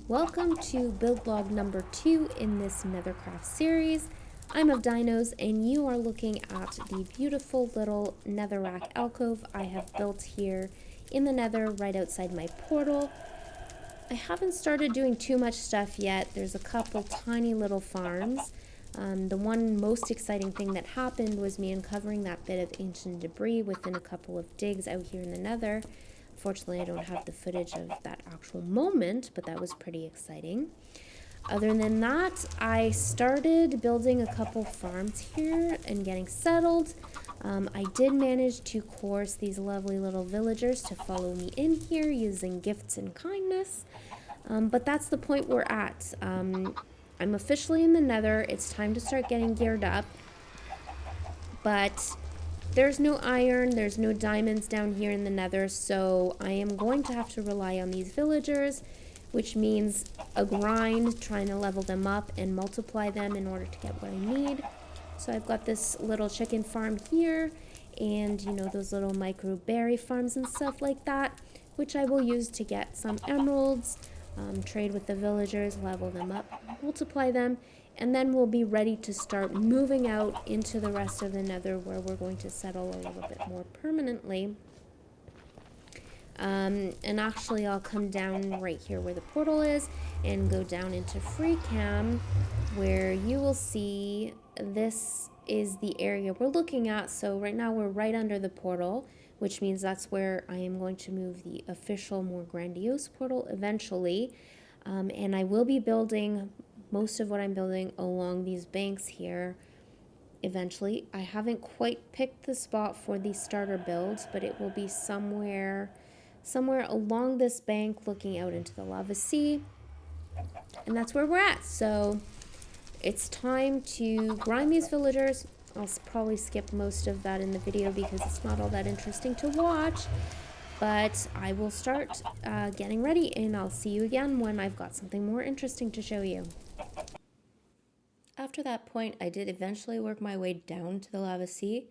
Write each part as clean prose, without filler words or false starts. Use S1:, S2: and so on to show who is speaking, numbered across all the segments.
S1: Welcome to build blog number 2 in this Nethercraft series. I'm of Dinos and you are looking at the beautiful little netherrack alcove I have built here in the nether right outside my portal. I haven't started doing too much stuff yet. There's a couple tiny little farms. The one most exciting thing that happened was me uncovering that bit of ancient debris within a couple of digs out here in the nether. Fortunately, I don't have the footage of that actual moment, but that was pretty exciting. Other than that, I started building a couple farms here and getting settled. I did manage to coerce these lovely little villagers to follow me in here using gifts and kindness. But that's the point we're at. I'm officially in the nether. It's time to start getting geared up. But there's no iron, there's no diamonds down here in the nether, so I am going to have to rely on these villagers, which means a grind, trying to level them up and multiply them in order to get what I need. So I've got this little chicken farm here, and you know, those little micro berry farms and stuff like that, which I will use to get some emeralds, trade with the villagers, level them up, multiply them, and then we'll be ready to start moving out into the rest of the nether where we're going to settle a little bit more permanently. And actually I'll come down right here where the portal is and go down into Freecam where you will see this is the area we're looking at. So right now we're right under the portal, which means that's where I am going to move the official, more grandiose portal eventually. And I will be building most of what I'm building along these banks here eventually. I haven't quite picked the spot for the starter builds, but it will be somewhere along this bank looking out into the lava sea. And that's where we're at. So it's time to grind these villagers. I'll probably skip most of that in the video because it's not all that interesting to watch. But I will start getting ready, and I'll see you again when I've got something more interesting to show you. After that point, I did eventually work my way down to the lava sea,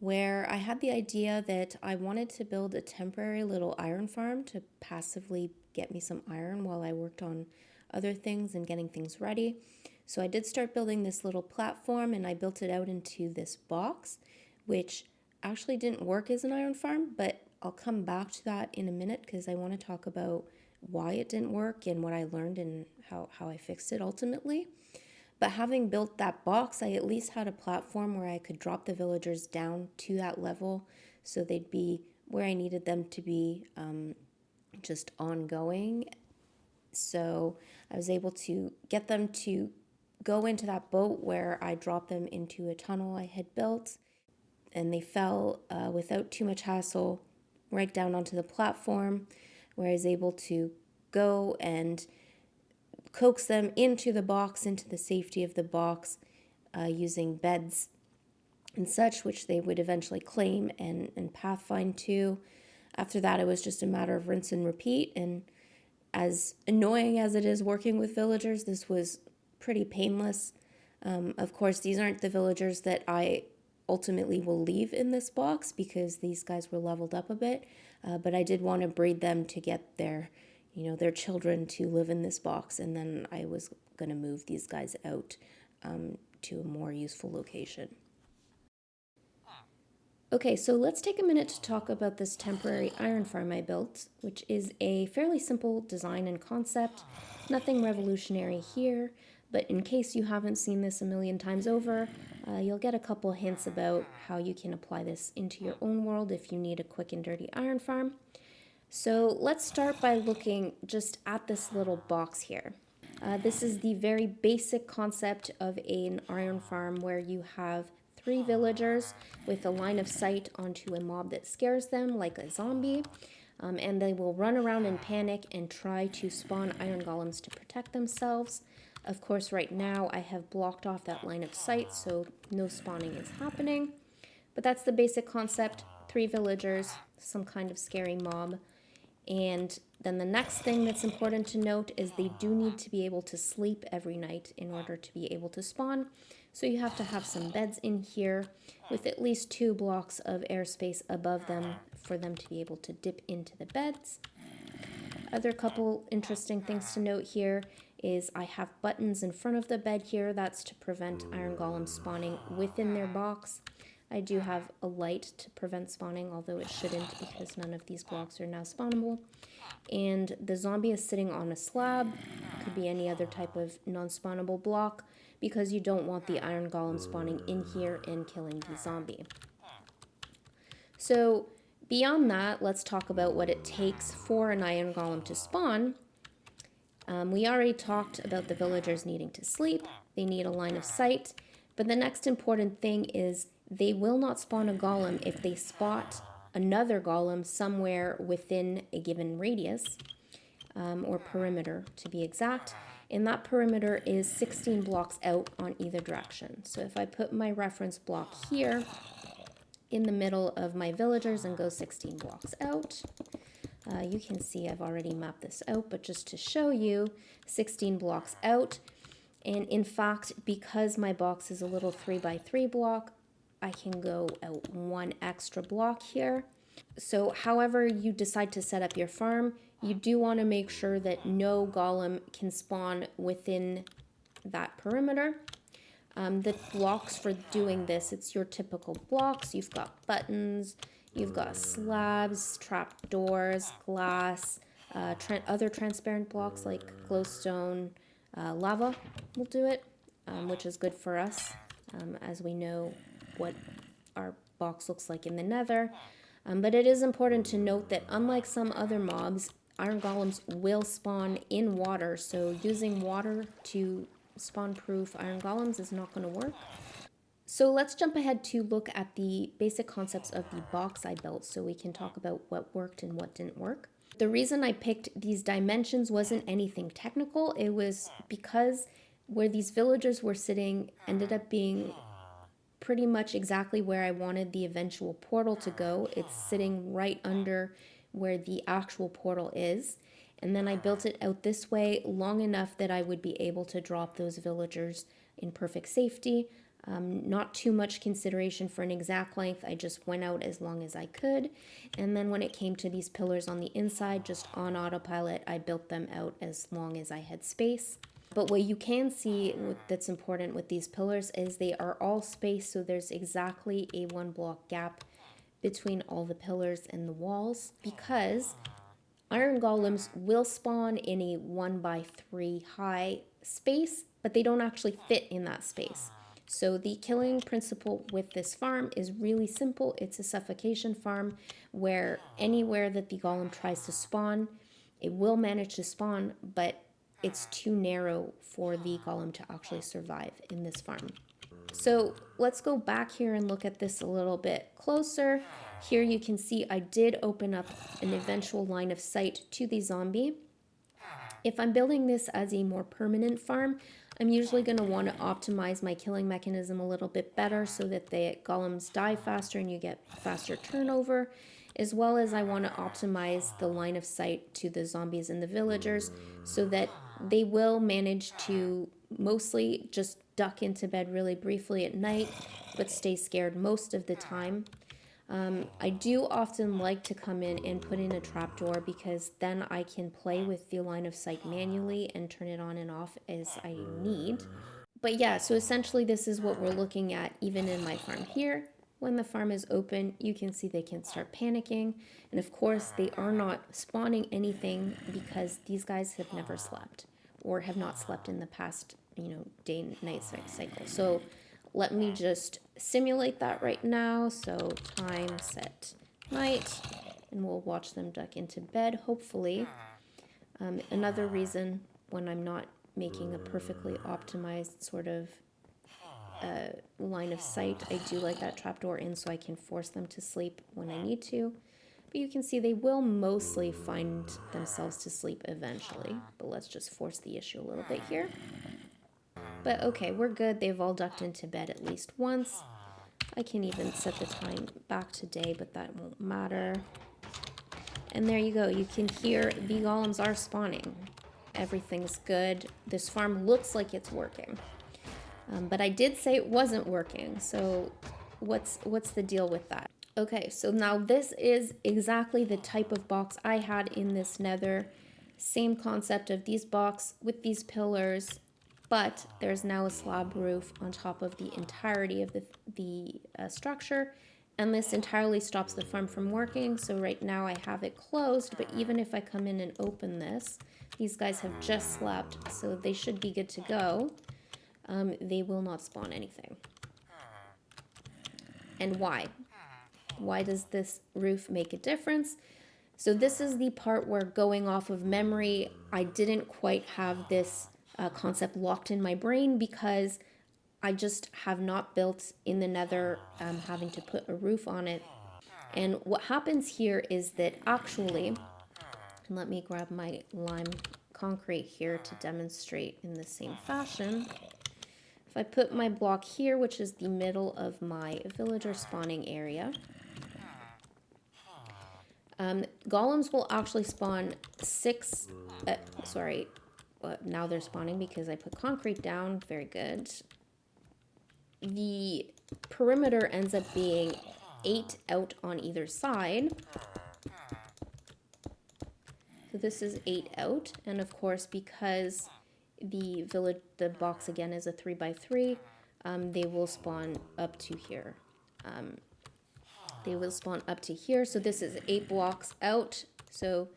S1: where I had the idea that I wanted to build a temporary little iron farm to passively get me some iron while I worked on other things and getting things ready. So I did start building this little platform, and I built it out into this box, which actually didn't work as an iron farm, but I'll come back to that in a minute because I want to talk about why it didn't work and what I learned and how I fixed it ultimately. But having built that box, I at least had a platform where I could drop the villagers down to that level so they'd be where I needed them to be, just ongoing. So I was able to get them to go into that boat where I dropped them into a tunnel I had built, and they fell without too much hassle right down onto the platform where I was able to go and coax them into the box, into the safety of the box, using beds and such, which they would eventually claim and pathfind to. After that, it was just a matter of rinse and repeat, and as annoying as it is working with villagers, this was pretty painless. Of course, these aren't the villagers that I ultimately will leave in this box because these guys were leveled up a bit, but I did want to breed them to get their children to live in this box, and then I was going to move these guys out to a more useful location. Okay, so let's take a minute to talk about this temporary iron farm I built, which is a fairly simple design and concept. Nothing revolutionary here, but in case you haven't seen this a million times over, you'll get a couple hints about how you can apply this into your own world if you need a quick and dirty iron farm. So let's start by looking just at this little box here. This is the very basic concept of an iron farm where you have 3 villagers with a line of sight onto a mob that scares them like a zombie, and they will run around in panic and try to spawn iron golems to protect themselves. Of course, right now I have blocked off that line of sight, so no spawning is happening. But that's the basic concept: 3 villagers, some kind of scary mob. And then the next thing that's important to note is they do need to be able to sleep every night in order to be able to spawn. So you have to have some beds in here with at least 2 blocks of airspace above them for them to be able to dip into the beds. Other couple interesting things to note here is I have buttons in front of the bed here. That's to prevent iron golems spawning within their box. I do have a light to prevent spawning, although it shouldn't because none of these blocks are now spawnable. And the zombie is sitting on a slab. Could be any other type of non-spawnable block because you don't want the iron golem spawning in here and killing the zombie. So beyond that, let's talk about what it takes for an iron golem to spawn. We already talked about the villagers needing to sleep. They need a line of sight. But the next important thing is they will not spawn a golem if they spot another golem somewhere within a given radius, or perimeter to be exact. And that perimeter is 16 blocks out on either direction. So if I put my reference block here in the middle of my villagers and go 16 blocks out, you can see I've already mapped this out, but just to show you, 16 blocks out. And in fact, because my box is a little 3x3 block, I can go out one extra block here. So however you decide to set up your farm, you do want to make sure that no golem can spawn within that perimeter. The blocks for doing this, it's your typical blocks. You've got buttons, you've got slabs, trap doors, glass, other transparent blocks like glowstone, lava will do it, which is good for us, as we know what our box looks like in the nether. But it is important to note that unlike some other mobs, iron golems will spawn in water, so using water to spawn-proof iron golems is not going to work. So let's jump ahead to look at the basic concepts of the box I built so we can talk about what worked and what didn't work. The reason I picked these dimensions wasn't anything technical. It was because where these villagers were sitting ended up being pretty much exactly where I wanted the eventual portal to go. It's sitting right under where the actual portal is. And then I built it out this way long enough that I would be able to drop those villagers in perfect safety. Not too much consideration for an exact length. I just went out as long as I could. And then when it came to these pillars on the inside, just on autopilot, I built them out as long as I had space. But what you can see that's important with these pillars is they are all spaced, so there's exactly a 1 block gap between all the pillars and the walls, because iron golems will spawn in a 1x3 high space, but they don't actually fit in that space. So the killing principle with this farm is really simple. It's a suffocation farm where anywhere that the golem tries to spawn, it will manage to spawn, but it's too narrow for the golem to actually survive in this farm. So let's go back here and look at this a little bit closer. Here you can see I did open up an eventual line of sight to the zombie. If I'm building this as a more permanent farm, I'm usually going to want to optimize my killing mechanism a little bit better so that the golems die faster and you get faster turnover, as well as I want to optimize the line of sight to the zombies and the villagers so that they will manage to mostly just duck into bed really briefly at night, but stay scared most of the time. I do often like to come in and put in a trapdoor because then I can play with the line of sight manually and turn it on and off as I need. But yeah, so essentially this is what we're looking at even in my farm here. When the farm is open, you can see they can start panicking. And of course, they are not spawning anything because these guys have never slept or have not slept in the past, day and night cycle. So let me just simulate that right now. So time set night, and we'll watch them duck into bed, hopefully. Another reason when I'm not making a perfectly optimized sort of line of sight, I do like that trapdoor in so I can force them to sleep when I need to. But you can see they will mostly find themselves to sleep eventually. But let's just force the issue a little bit here. But okay, we're good. They've all ducked into bed at least once. I can even set the time back to day, but that won't matter. And there you go. You can hear the golems are spawning. Everything's good. This farm looks like it's working. But I did say it wasn't working, so what's the deal with that? Okay, so now this is exactly the type of box I had in this nether Same concept of these blocks with these pillars, but there's now a slab roof on top of the entirety of the structure, and this entirely stops the farm from working. So right now I have it closed, but even if I come in and open this, these guys have just slept, so they should be good to go. They will not spawn anything. And why? Why does this roof make a difference? So this is the part where, going off of memory, I didn't quite have this concept locked in my brain because I just have not built in the Nether having to put a roof on it. And what happens here is that actually, and let me grab my lime concrete here to demonstrate in the same fashion. If I put my block here, which is the middle of my villager spawning area, golems will actually spawn 6, now they're spawning because I put concrete down, very good. The perimeter ends up being 8 out on either side. So this is 8 out, and of course because the box again is a 3x3, they will spawn up to here. They will spawn up to here, so this is 8 blocks out. So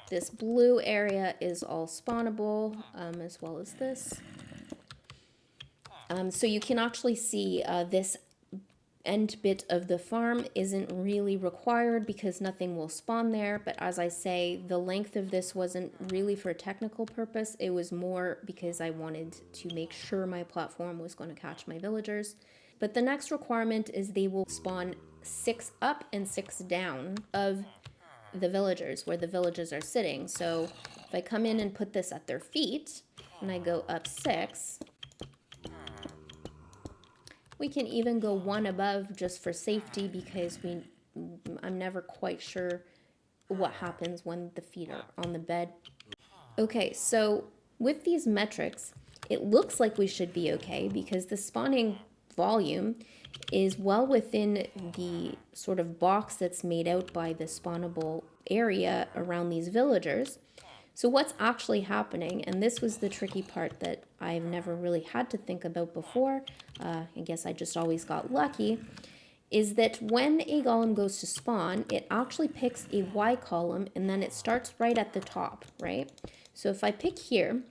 S1: this blue area is all spawnable, as well as this. So you can actually see this end bit of the farm isn't really required because nothing will spawn there. But as I say, the length of this wasn't really for a technical purpose. It was more because I wanted to make sure my platform was going to catch my villagers. But the next requirement is they will spawn 6 up and 6 down of the villagers, where the villagers are sitting. So if I come in and put this at their feet, and I go up 6, we can even go 1 above just for safety, because I'm never quite sure what happens when the feet are on the bed. Okay, so with these metrics, it looks like we should be okay because the spawning volume is well within the sort of box that's made out by the spawnable area around these villagers. So what's actually happening, and this was the tricky part that I've never really had to think about before, I guess I just always got lucky, is that when a golem goes to spawn, it actually picks a Y column and then it starts right at the top, right? So if I pick here,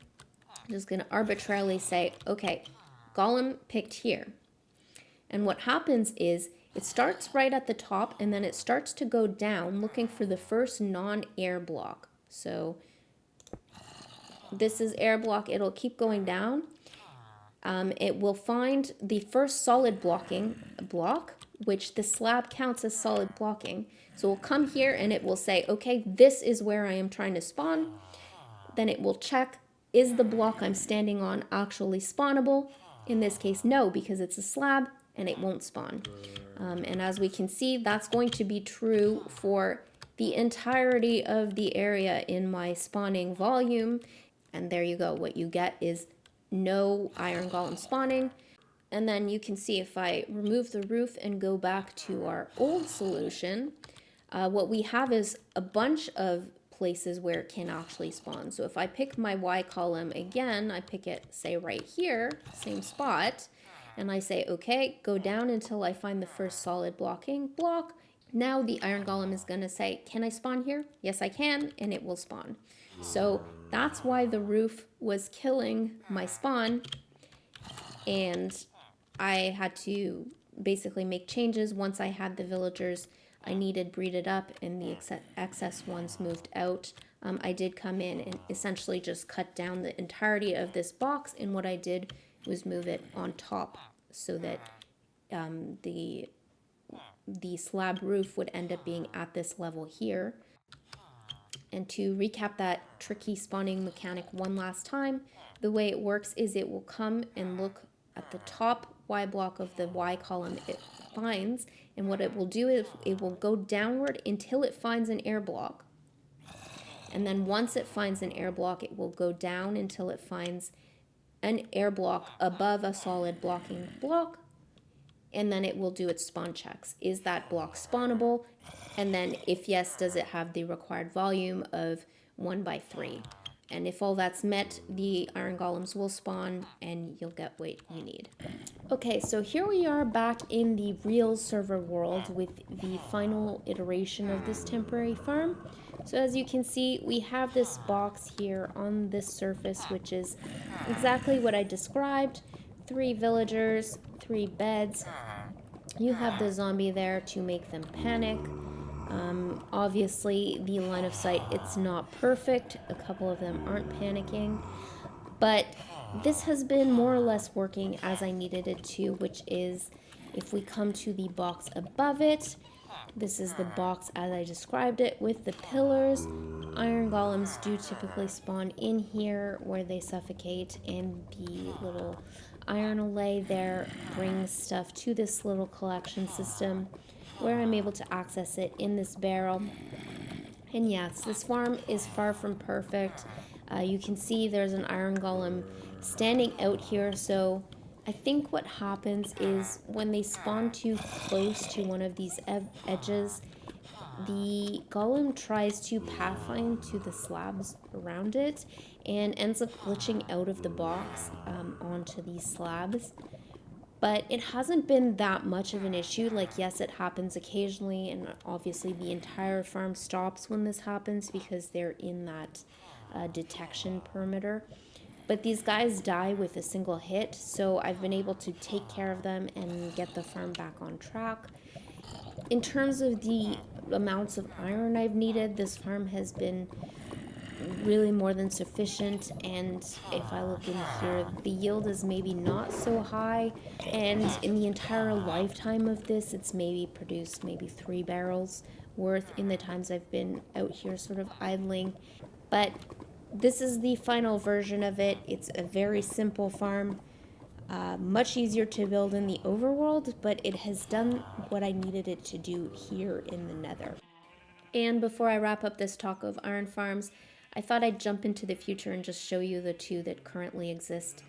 S1: I'm just going to arbitrarily say, okay, golem picked here. And what happens is it starts right at the top and then it starts to go down looking for the first non-air block. So this is air block. It'll keep going down. It will find the first solid block, which the slab counts as solid blocking. So we'll come here and it will say, okay, this is where I am trying to spawn. Then it will check, is the block I'm standing on actually spawnable? In this case, no, because it's a slab and it won't spawn. And as we can see, that's going to be true for the entirety of the area in my spawning volume. And there you go. What you get is no iron golem spawning. And then you can see if I remove the roof and go back to our old solution, what we have is a bunch of places where it can actually spawn. So if I pick my Y column again, I pick it, say, right here, same spot, and I say, okay, go down until I find the first solid blocking block. Now the iron golem is going to say, can I spawn here? Yes, I can, and it will spawn. So that's why the roof was killing my spawn, and I had to basically make changes. Once I had the villagers I needed breeded up and the excess ones moved out, I did come in and essentially just cut down the entirety of this box, and what I did was move it on top so that the slab roof would end up being at this level here. And to recap that tricky spawning mechanic one last time, the way it works is it will come and look at the top Y block of the Y column it finds, and what it will do is it will go downward until it finds an air block. And then once it finds an air block, it will go down until it finds an air block above a solid blocking block, and then it will do its spawn checks. Is that block spawnable? And then if yes, does it have the required volume of 1 by 3? And if all that's met, the iron golems will spawn and you'll get what you need. Okay, so here we are back in the real server world with the final iteration of this temporary farm. So as you can see, we have this box here on this surface, which is exactly what I described. 3 villagers, 3 beds. You have the zombie there to make them panic. Obviously, the line of sight, it's not perfect. A couple of them aren't panicking. But this has been more or less working as I needed it to, which is if we come to the box above it, this is the box as I described it with the pillars. Iron golems do typically spawn in here where they suffocate, and the little iron allay there brings stuff to this little collection system where I'm able to access it in this barrel. And yes, this farm is far from perfect. You can see there's an iron golem standing out here, so I think what happens is when they spawn too close to one of these edges, the golem tries to pathfind to the slabs around it and ends up glitching out of the box onto these slabs. But it hasn't been that much of an issue. Like, yes, it happens occasionally, and obviously the entire farm stops when this happens because they're in that detection perimeter. But these guys die with a single hit, so I've been able to take care of them and get the farm back on track. In terms of the amounts of iron I've needed, this farm has been really more than sufficient, and if I look in here, the yield is maybe not so high, and in the entire lifetime of this, it's maybe produced maybe 3 barrels worth in the times I've been out here sort of idling. But this is the final version of it. It's a very simple farm, much easier to build in the overworld, but it has done what I needed it to do here in the Nether. And before I wrap up this talk of iron farms, I thought I'd jump into the future and just show you the 2 that currently exist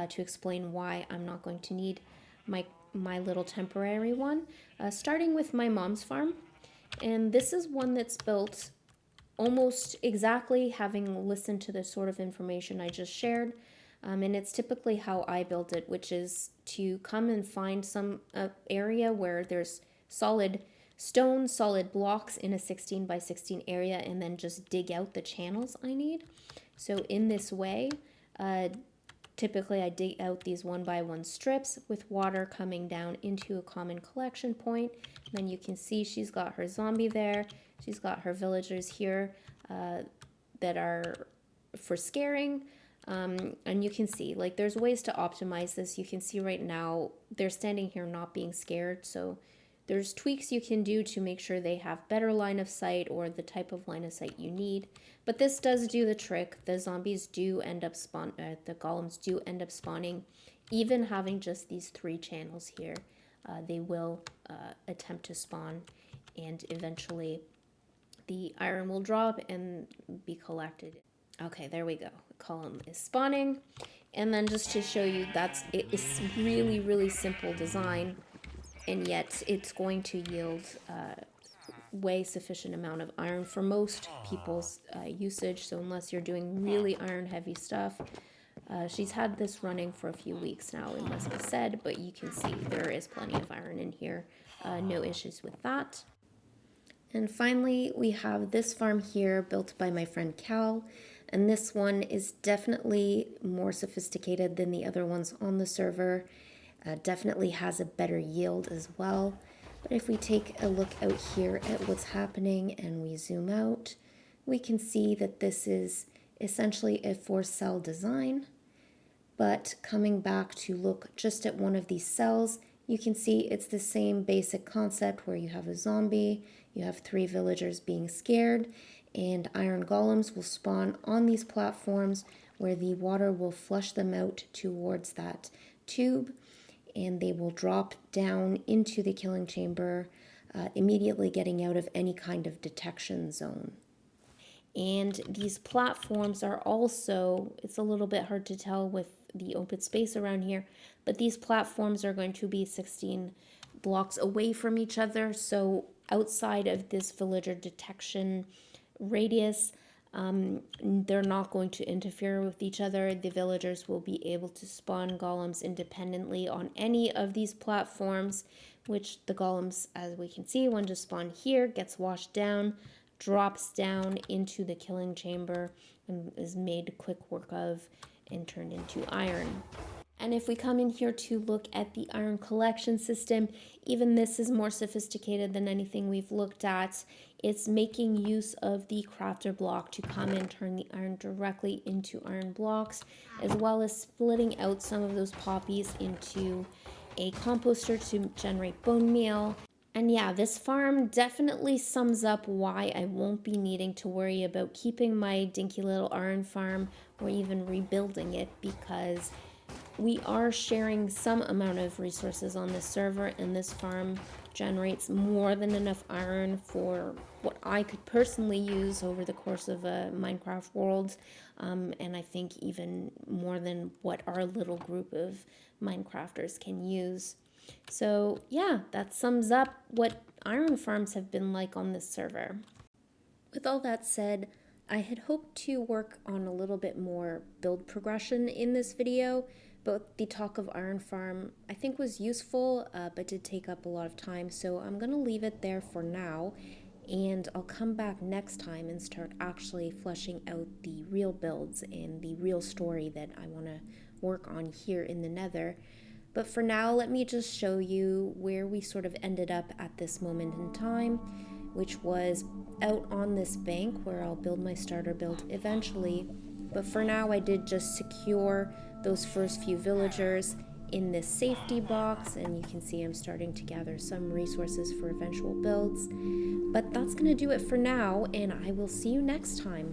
S1: to explain why I'm not going to need my little temporary one. Starting with my mom's farm. And this is one that's built almost exactly having listened to the sort of information I just shared. And it's typically how I built it, which is to come and find some area where there's solid stone, solid blocks in a 16 by 16 area, and then just dig out the channels I need. So in this way, typically I dig out these 1 by 1 strips with water coming down into a common collection point. And then you can see she's got her zombie there. She's got her villagers here that are for scaring. And you can see, like, there's ways to optimize this. You can see right now they're standing here not being scared, so there's tweaks you can do to make sure they have better line of sight or the type of line of sight you need. But this does do the trick. The zombies do end up the golems do end up spawning, even having just these 3 channels here. They will attempt to spawn, and eventually the iron will drop and be collected. Okay, there we go. The column is spawning. And then just to show you, it's really, really simple design, and yet it's going to yield way sufficient amount of iron for most people's usage. So unless you're doing really iron heavy stuff, she's had this running for a few weeks now, it must be said, but you can see there is plenty of iron in here. No issues with that. And finally, we have this farm here built by my friend Cal, and this one is definitely more sophisticated than the other ones on the server. Definitely has a better yield as well. But if we take a look out here at what's happening and we zoom out, we can see that this is essentially a 4-cell design. But coming back to look just at one of these cells, you can see it's the same basic concept where you have a zombie, you have 3 villagers being scared, and iron golems will spawn on these platforms where the water will flush them out towards that tube, and they will drop down into the killing chamber, immediately getting out of any kind of detection zone. And these platforms are also, it's a little bit hard to tell with the open space around here, but these platforms are going to be 16 blocks away from each other. So outside of this villager detection radius, They're not going to interfere with each other. The villagers will be able to spawn golems independently on any of these platforms, which the golems, as we can see, one just spawned here, gets washed down, drops down into the killing chamber, and is made quick work of and turned into iron. And if we come in here to look at the iron collection system, even this is more sophisticated than anything we've looked at. It's making use of the crafter block to come and turn the iron directly into iron blocks, as well as splitting out some of those poppies into a composter to generate bone meal. And yeah, this farm definitely sums up why I won't be needing to worry about keeping my dinky little iron farm or even rebuilding it, because we are sharing some amount of resources on this server, and this farm generates more than enough iron for what I could personally use over the course of a Minecraft world, and I think even more than what our little group of Minecrafters can use. So yeah, that sums up what iron farms have been like on this server. With all that said, I had hoped to work on a little bit more build progression in this video, but the talk of iron farm I think was useful, but did take up a lot of time, so I'm going to leave it there for now, and I'll come back next time and start actually fleshing out the real builds and the real story that I want to work on here in the Nether. But for now, let me just show you where we sort of ended up at this moment in time, which was out on this bank where I'll build my starter build eventually. But for now, I did just secure those first few villagers in this safety box, and you can see I'm starting to gather some resources for eventual builds. But that's going to do it for now, and I will see you next time.